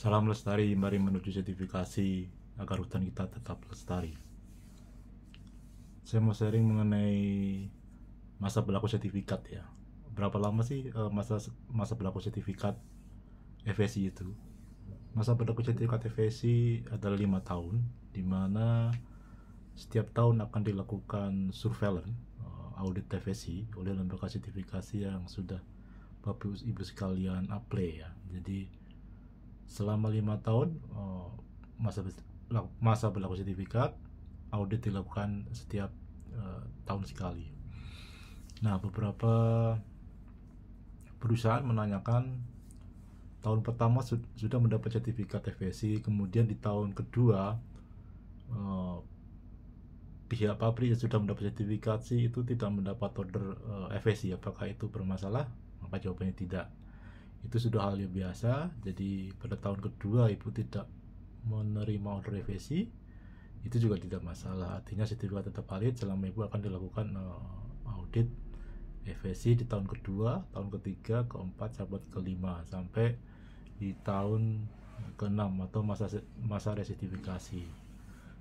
Salam lestari, mari menuju sertifikasi agar hutan kita tetap lestari. Saya mau sharing mengenai masa berlaku sertifikat ya. Berapa lama sih masa berlaku sertifikat FSC itu? Masa berlaku sertifikat FSC adalah 5 tahun, di mana setiap tahun akan dilakukan surveillance audit FSC oleh lembaga sertifikasi yang sudah Bapak Ibu sekalian apply ya. Jadi selama 5 tahun masa berlaku sertifikat audit dilakukan setiap tahun sekali. Nah, beberapa perusahaan menanyakan tahun pertama sudah mendapat sertifikat FSC, kemudian di tahun kedua pihak pabrik yang sudah mendapat sertifikasi itu tidak mendapat order FSC. Apakah itu bermasalah? Maka jawabannya tidak. Itu sudah hal yang biasa. Jadi pada tahun kedua ibu tidak menerima order FSC, itu juga tidak masalah. Artinya sertifikat tetap valid selama ibu akan dilakukan audit FSC di tahun kedua, tahun ketiga, keempat, sampai kelima, sampai di tahun ke-6 atau masa resertifikasi.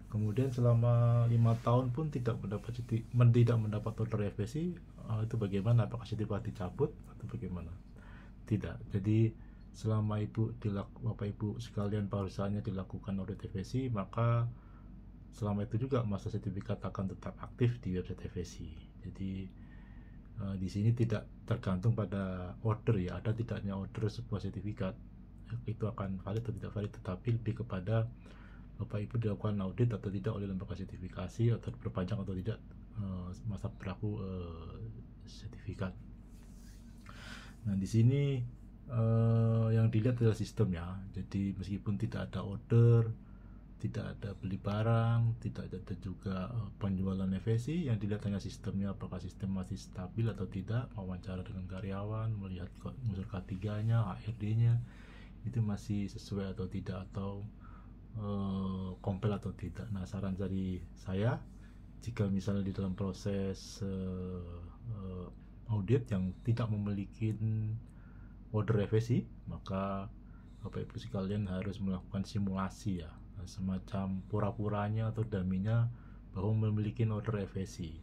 Kemudian selama 5 tahun pun tidak mendapat order FSC, itu bagaimana? Apakah sertifikat dicabut atau bagaimana? Tidak. Jadi selama Bapak Ibu sekalian perusahaannya dilakukan audit FSC, maka selama itu juga masa sertifikat akan tetap aktif di website FSC. Jadi di sini tidak tergantung pada order ya, ada tidaknya order sebuah sertifikat itu akan valid atau tidak valid, tetapi lebih kepada Bapak Ibu dilakukan audit atau tidak oleh lembaga sertifikasi, atau diperpanjang atau tidak masa berlaku sertifikat. Nah, di sini yang dilihat adalah sistemnya. Jadi meskipun tidak ada order, tidak ada beli barang, tidak ada juga penjualan FSC, yang dilihat hanya sistemnya, apakah sistem masih stabil atau tidak, wawancara dengan karyawan, melihat unsur K3-nya, HRD-nya itu masih sesuai atau tidak, atau kompel atau tidak. Nah, saran dari saya, jika misalnya di dalam proses audit yang tidak memiliki order FSC, maka Bapak Ibu sekalian harus melakukan simulasi ya, semacam pura-puranya atau daminya bahwa memiliki order FSC.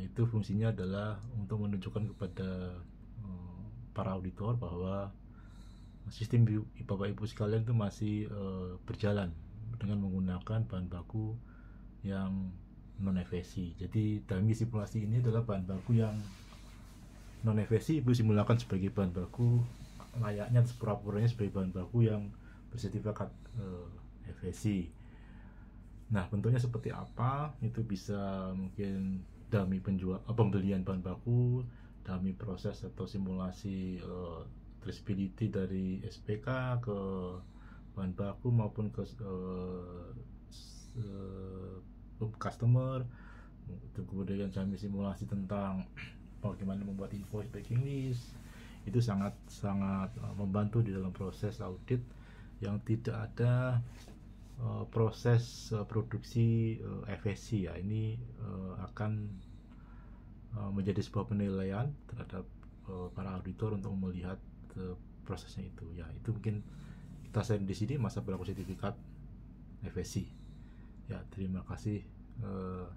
Itu fungsinya adalah untuk menunjukkan kepada para auditor bahwa sistem Bapak Ibu sekalian itu masih berjalan dengan menggunakan bahan baku yang non FSC. Jadi dummy simulasi ini adalah bahan baku yang non FSC Ibu simulakan sebagai bahan baku, layaknya pura-puranya sebagai bahan baku yang bersertifikat FSC. Nah, bentuknya seperti apa? Itu bisa mungkin dummy pembelian bahan baku, dummy proses atau simulasi traceability dari SPK ke bahan baku maupun ke customer. Kemudian kami simulasi tentang bagaimana membuat invoice packing list. Itu sangat membantu di dalam proses audit yang tidak ada proses produksi FSC ya. Ini akan menjadi sebuah penilaian terhadap para auditor untuk melihat prosesnya itu ya. Itu mungkin kita share di sini masa berlaku sertifikat FSC ya. Terima kasih.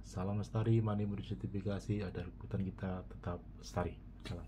Salam lestari, mari menuju sertifikasi agar hutan kita tetap lestari. Salam.